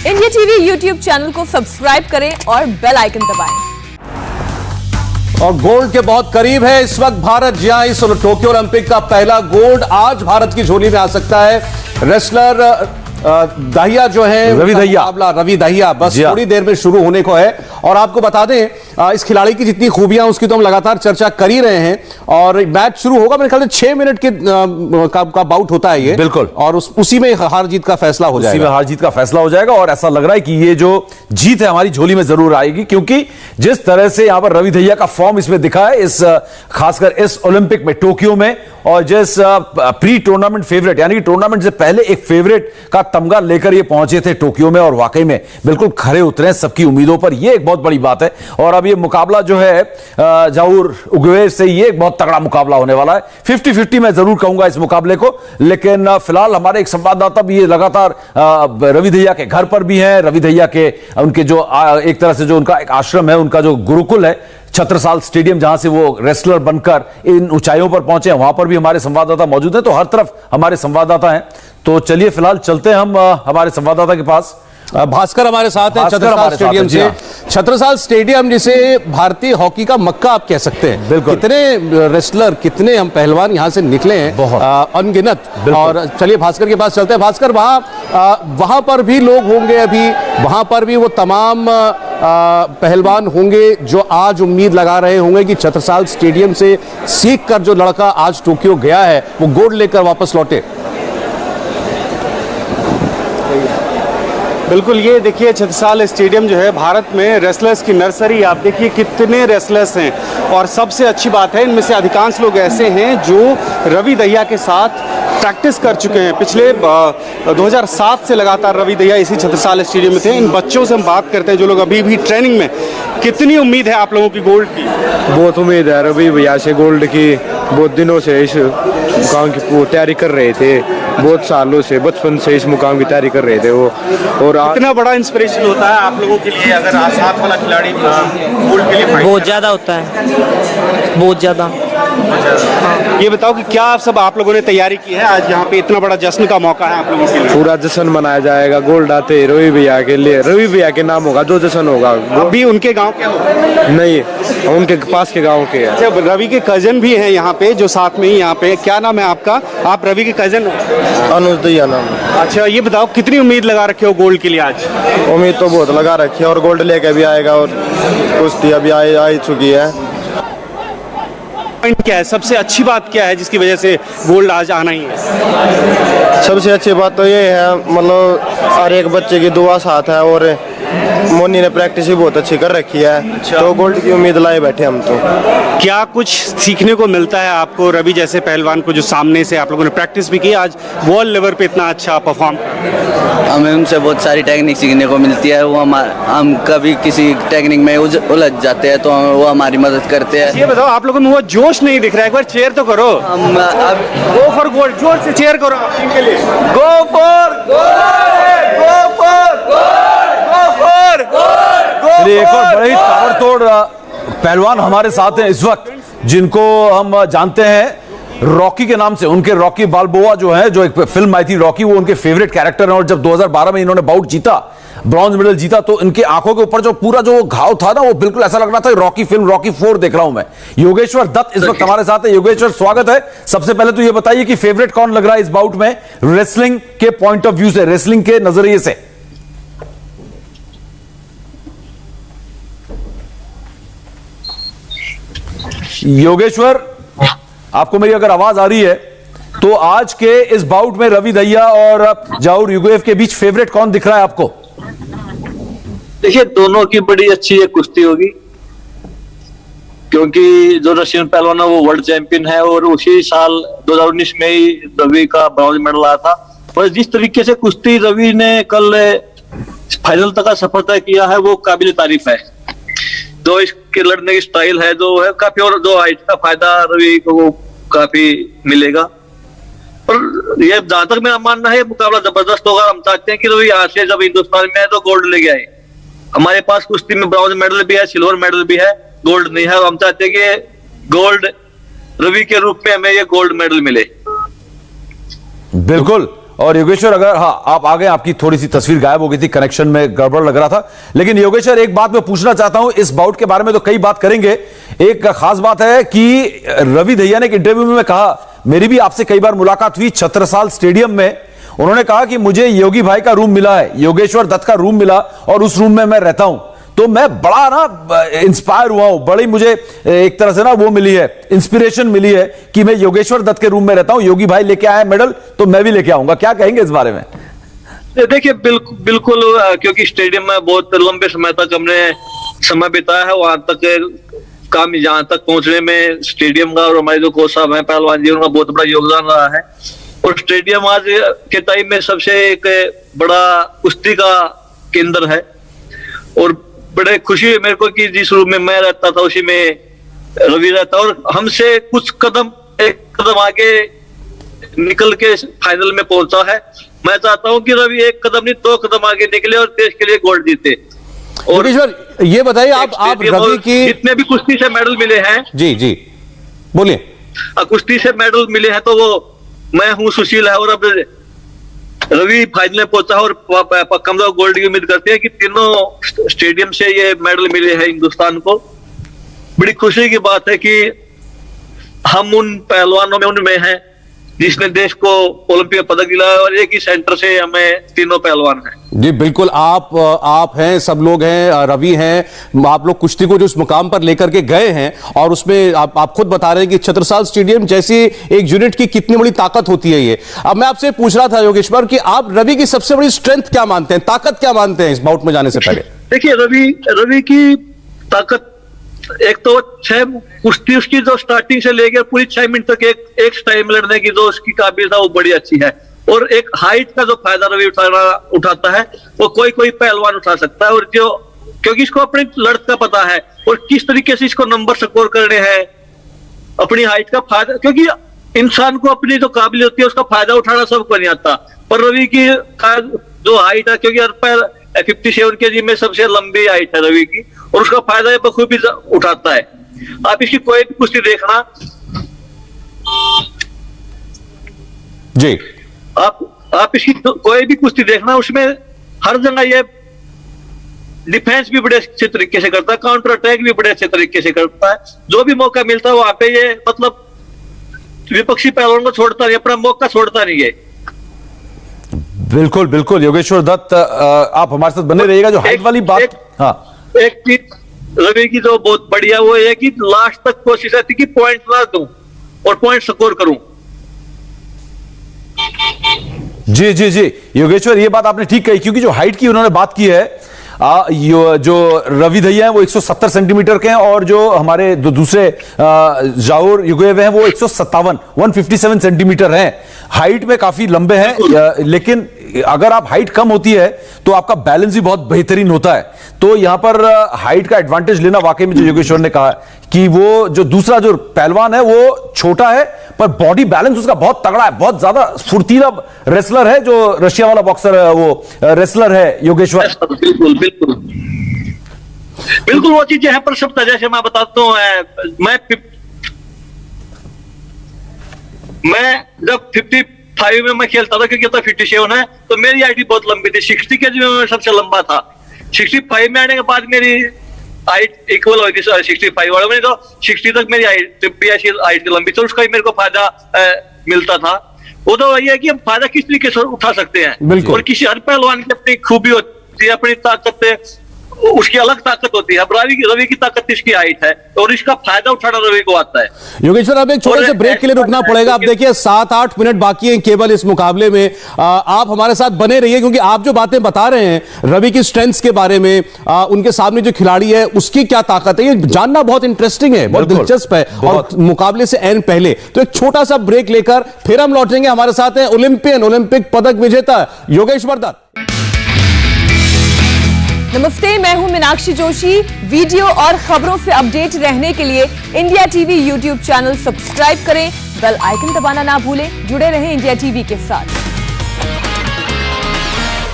India TV YouTube channel को subscribe करें और बेल आइकन दबाएं। और गोल्ड के बहुत करीब है इस वक्त भारत, जहां इस टोक्यो ओलंपिक का पहला गोल्ड आज भारत की झोली में आ सकता है। रेसलर दहिया जो है, रवि दहिया बस थोड़ी देर में शुरू होने को है। और आपको बता दें इस खिलाड़ी की जितनी खूबियां उसकी तो हम लगातार चर्चा कर ही रहे हैं। और मैच शुरू होगा, मेरे ख्याल से 6 मिनट के का बाउट होता है ये, बिल्कुल। और उसी में हार जीत का फैसला हो जाएगा। हार जीत का फैसला हो जाएगा और ऐसा लग रहा है कि ये जो जीत है हमारी झोली में जरूर आएगी, क्योंकि जिस तरह से यहां पर रवि दहिया का फॉर्म इसमें दिखा है, इस खासकर इस ओलंपिक में टोक्यो में, और जिस प्री टूर्नामेंट फेवरेट यानी कि टूर्नामेंट से पहले एक फेवरेट का तमगा लेकर ये पहुंचे थे टोक्यो में, और वाकई में बिल्कुल खरे उतरे सबकी उम्मीदों पर। ये एक बहुत बड़ी बात है। और अब ये मुकाबला जो है जाऊर उगवे से, ये एक बहुत तगड़ा मुकाबला होने वाला है। 50-50 मैं जरूर कहूंगा इस मुकाबले को। लेकिन फिलहाल हमारे एक संवाददाता भी ये लगातार रवि दहिया के घर पर भी हैं। रवि दहिया के उनके जो एक तरह से जो उनका एक आश्रम है, उनका जो गुरुकुल है, छत्रसाल स्टेडियम, जहां से वो रेसलर बनकर इन ऊंचाइयों पर पहुंचे हैं, वहां पर भी हमारे संवाददाता मौजूद हैं। तो हर तरफ हमारे संवाददाता हैं। तो चलिए फिलहाल चलते हैं हम हमारे संवाददाता के पास। भास्कर हमारे साथ है छत्रसाल स्टेडियम से। छत्रसाल स्टेडियम जिसे भारतीय हॉकी का मक्का आप कह सकते हैं। बिल्कुल। कितने रेसलर, कितने हम पहलवान यहां से निकले हैं, अनगिनत। और चलिए भास्कर के पास चलते हैं। भास्कर, वहां पर भी लोग होंगे अभी, वहां पर भी वो तमाम पहलवान होंगे जो आज उम्मीद लगा रहे होंगे कि छत्रसाल स्टेडियम से सीख कर जो लड़का आज टोक्यो गया है वो गोल्ड लेकर वापस लौटे। बिल्कुल, ये देखिए छत्रसाल स्टेडियम जो है भारत में रेसलर्स की नर्सरी। आप देखिए कितने रेसलर्स हैं, और सबसे अच्छी बात है इनमें से अधिकांश लोग ऐसे हैं जो रवि दहिया के साथ प्रैक्टिस कर चुके हैं। पिछले 2007 से लगातार रवि दहिया इसी छत्रसाल स्टेडियम में थे। इन बच्चों से हम बात करते हैं जो लोग अभी भी ट्रेनिंग में। कितनी उम्मीद है आप लोगों की गोल्ड की? बहुत उम्मीद है रवि भैया से गोल्ड की। बहुत दिनों से इस मुकाम की तैयारी कर रहे थे, बहुत सालों से, बचपन से इस मुकाम की तैयारी कर रहे थे वो। और कितना बड़ा इंस्पिरेशन होता है आप लोगों के लिए अगर साथ वाला खिलाड़ी गोल्ड के लिए फाइट? बहुत ज़्यादा होता है, बहुत ज़्यादा। ये बताओ कि क्या आप लोगों ने तैयारी की है? आज यहाँ पे इतना बड़ा जश्न का मौका है आप लोगों के लिए। पूरा जश्न मनाया जाएगा गोल्ड आते ही रवि भैया के लिए। रवि भैया के नाम होगा जो जश्न होगा। अभी उनके गांव के हो? नहीं, उनके पास के गांव के। अच्छा, रवि के कजन भी हैं यहाँ पे जो साथ में ही यहाँ पे। क्या नाम है आपका? आप रवि के कजन हो? अनुज दहिया नाम। अच्छा, ये बताओ कितनी उम्मीद लगा रखे हो गोल्ड के लिए आज? उम्मीद तो बहुत लगा रखी है, और गोल्ड लेके भी आएगा, और कुश्ती अभी आ चुकी है। क्या है सबसे अच्छी बात, क्या है जिसकी वजह से गोल्ड आज आना ही है? सबसे अच्छी बात तो ये है, मतलब हर एक बच्चे की दुआ साथ है, और मोनी ने प्रैक्टिस भी बहुत अच्छी कर रखी है। अच्छा। तो गोल्ड की उम्मीद लाए बैठे हम तो। क्या कुछ सीखने को मिलता है आपको रवि जैसे पहलवान को, जो सामने से आप लोगों ने प्रैक्टिस भी की, आज वर्ल्ड लेवल पे इतना अच्छा परफॉर्म? हमें उनसे बहुत सारी टेक्निक सीखने को मिलती है। वो हम कभी किसी टेक्निक में उलझ जाते हैं तो वो हमारी मदद करते हैं। ये बताओ आप लोगों में वो जोश नहीं दिख रहा है, एक बार चेयर तो करो। हम अब गो फॉर गोल्ड, जोर से चेयर करो टीम के लिए। Go for gold, go for gold, go for gold. एक और बड़े ही ताबड़तोड़ पहलवान हमारे साथ हैं इस वक्त, जिनको हम जानते हैं रॉकी के नाम से। उनके रॉकी बाल्बोआ जो है, जो एक फिल्म आई थी रॉकी, वो उनके फेवरेट कैरेक्टर हैं। और जब 2012 में इन्होंने बाउट जीता, ब्रॉन्ज मेडल जीता, तो इनकी आंखों के ऊपर जो पूरा जो घाव था ना, वो बिल्कुल ऐसा लग रहा था रॉकी फिल्म रॉकी 4 देख रहा हूं मैं। योगेश्वर दत्त इस वक्त हमारे साथ है। योगेश्वर, स्वागत है। सबसे पहले तो ये बताइए कि फेवरेट कौन लग रहा है इस बाउट में, रेसलिंग के पॉइंट ऑफ व्यू से, रेसलिंग के नजरिए से? योगेश्वर, आपको मेरी अगर आवाज आ रही है तो आज के इस बाउट में रवि दहिया और जाऊर युगेव के बीच फेवरेट कौन दिख रहा है आपको? देखिए, दोनों की बड़ी अच्छी एक कुश्ती होगी, क्योंकि जो रशियन पहलवान है वो वर्ल्ड चैंपियन है, और उसी साल 2019 में ही रवि का ब्रॉन्ज मेडल आया था। और जिस तरीके से कुश्ती रवि ने कल फाइनल तक का सफर तय किया है, वो काबिल तारीफ है। जो इसके लड़ने की स्टाइल है जो है काफी, और जो हाइट का फायदा रवि को वो काफी मिलेगा। और ये जहां तक मेरा मानना है, मुकाबला जबरदस्त होगा। हम चाहते हैं कि रवि यहाँ से जब हिंदुस्तान में है तो गोल्ड लेके आए। हमारे पास कुश्ती में ब्रॉन्ज मेडल भी है, सिल्वर मेडल भी है, गोल्ड नहीं है। हम चाहते हैं कि गोल्ड रवि के रूप में हमें ये गोल्ड मेडल मिले। बिल्कुल, और योगेश्वर, अगर हाँ आप आ गए, आपकी थोड़ी सी तस्वीर गायब हो गई थी, कनेक्शन में गड़बड़ लग रहा था। लेकिन योगेश्वर, एक बात मैं पूछना चाहता हूं, इस बाउट के बारे में तो कई बात करेंगे, एक खास बात है कि रवि दहिया ने एक इंटरव्यू में कहा, मेरी भी आपसे कई बार मुलाकात हुई छत्रसाल स्टेडियम में, उन्होंने कहा कि मुझे योगी भाई का रूम मिला है, योगेश्वर दत्त का रूम मिला और उस रूम में मैं रहता हूं, तो मैं बड़ा ना इंस्पायर हुआ हूं, बड़ी मुझे एक तरह से ना वो मिली है, इंस्पिरेशन मिली है कि मैं योगेश्वर दत्त के रूम में रहता हूं, योगी भाई लेके आया मेडल तो मैं भी लेके आऊंगा। क्या कहेंगे इस बारे में? देखिए बिल्कुल, क्योंकि स्टेडियम में बहुत लंबे समय तक हमने समय बिताया है, वहां तक काम जहां तक पहुंचने में स्टेडियम का और हमारे जो कोच साहब हैं पहलवान जी, उनका बहुत बड़ा योगदान रहा है। और स्टेडियम आज के टाइम में सबसे एक बड़ा कुश्ती का केंद्र है, और बड़े खुशी है मेरे को कि जिस रूम में मैं रहता था उसी में रवि रहता, और हमसे कुछ एक कदम आगे निकल के फाइनल में पहुंचा है। मैं चाहता हूं कि रवि एक कदम नहीं 2 कदम आगे निकले और देश के लिए गोल्ड जीते। और ये बताइए, आप रवि की जितने भी कुश्ती से मेडल मिले हैं, जी बोलिए, कुश्ती से मेडल मिले हैं तो वो मैं हूं, सुशील है, और अब रवि फाइनल में पहुंचा और कम गोल्ड की उम्मीद करते हैं कि तीनों स्टेडियम से ये मेडल मिले हैं हिंदुस्तान को। बड़ी खुशी की बात है कि हम उन पहलवानों में उनमें हैं जिसने देश को ओलंपिक पदक दिलाया, और एक ही सेंटर से हमें तीनों पहलवान हैं। जी बिल्कुल, आप हैं, सब लोग हैं, रवि हैं, आप लोग कुश्ती को जो उस मुकाम पर लेकर के गए हैं, और उसमें आप खुद बता रहे हैं कि छत्रसाल स्टेडियम जैसी एक यूनिट की कितनी बड़ी ताकत होती है ये। अब मैं आपसे पूछ रहा था योगेश्वर कि आप रवि की सबसे बड़ी स्ट्रेंथ क्या मानते हैं, ताकत क्या मानते हैं इस बाउट में जाने से पहले? देखिए रवि की ताकत, एक तो 6 कुश्ती उसकी जो स्टार्टिंग से लेकर पूरी 6 मिनट तक एक टाइम लड़ने की जो उसकी काबिलियत है वो बड़ी अच्छी है, और एक हाइट का जो फायदा रवि उठाता है वो कोई पहलवान उठा सकता है, और जो क्योंकि इसको अपनी लड़त का पता है और किस तरीके से इसको नंबर स्कोर करने हैं, अपनी हाइट का फायदा, क्योंकि इंसान को अपनी जो काबिलियत होती है उसका फायदा उठाना सबको नहीं आता, पर रवि की जो हाइट है, क्योंकि 57 kg में सबसे लंबी हाइट है रवि की, और उसका फायदा ये बखूबी उठाता है। आप इसकी कोई भी कुश्ती देखना जी, आप इसकी कोई भी कुश्ती देखना, उसमें हर जगह ये डिफेंस भी बड़े अच्छे तरीके से करता है, काउंटर अटैक भी बड़े अच्छे तरीके से करता है, जो भी मौका मिलता है वहां पे ये मतलब विपक्षी पहलवान को छोड़ता नहीं, अपना मौका छोड़ता नहीं है। बिल्कुल बिल्कुल योगेश्वर दत्त, आप हमारे साथ बने रहिएगा। जो हाइट वाली बात, हाँ, एक चीज रवि की जो बहुत बढ़िया वो है कि लास्ट तक कोशिश रहती कि पॉइंट ना दूं और पॉइंट स्कोर करूं। जी योगेश्वर, ये बात आपने ठीक कही, क्योंकि जो हाइट की उन्होंने बात की है, जो रवि दहिया है वो 170 सेंटीमीटर के हैं, और जो हमारे दूसरे जाऊर युगेव हैं वो 157 सेंटीमीटर हैं, हाइट में काफी लंबे हैं। लेकिन अगर आप हाइट कम होती है तो आपका बैलेंस भी बहुत बेहतरीन होता है, तो यहां पर हाइट का एडवांटेज लेना, वाकई में जो योगेश्वर ने कहा कि वो जो दूसरा जो पहलवान है वो छोटा है पर बॉडी बैलेंस उसका बहुत तगड़ा है, बहुत ज्यादा फुर्तीला रेसलर है, जो रशिया वाला बॉक्सर है वो रेसलर है योगेश्वर। बिल्कुल वो चीजें हैं, पर सब जैसे मैं बताता हूं, मैं जब 55 में मैं खेलता था, क्योंकि 57 है, तो मेरी हाइट बहुत लंबी थी, 60 kg में मैं सबसे लंबा था। 65 में आने के बाद मेरी हाइट इक्वल हो गई 65 वालों में, तो 60 तक मेरी हाइट हाइट लंबी थी, उसका ही मेरे को फायदा मिलता था। वो तो वही है कि हम फायदा किस तरीके से उठा सकते हैं, और किसी हर पहलवान की अपनी खूबी होती है, अपनी ताकत, उसकी अलग ताकत होती है। अब रवि की ताकत इसकी हाइट है, और इसका फायदा उठाना रवि को आता है। योगेश्वर, अब एक छोटे से ब्रेक के लिए रुकना पड़ेगा। अब देखिए 7-8 मिनट बाकी हैं केवल इस मुकाबले में। आप हमारे साथ बने रहिए, क्योंकि आप जो बातें बता रहे हैं रवि की स्ट्रेंथ्स के बारे में, उनके सामने जो खिलाड़ी है उसकी क्या ताकत है, ये जानना बहुत इंटरेस्टिंग है, बहुत दिलचस्प है, और मुकाबले से एन पहले। तो एक छोटा सा ब्रेक लेकर फिर हम लौटेंगे। हमारे साथ है ओलंपिक पदक विजेता योगेश्वर दत्त। नमस्ते, मैं हूं मीनाक्षी जोशी। वीडियो और खबरों से अपडेट रहने के लिए India TV YouTube channel subscribe करें, बेल आइकन दबाना ना भूलें। जुड़े रहें इंडिया टीवी के साथ।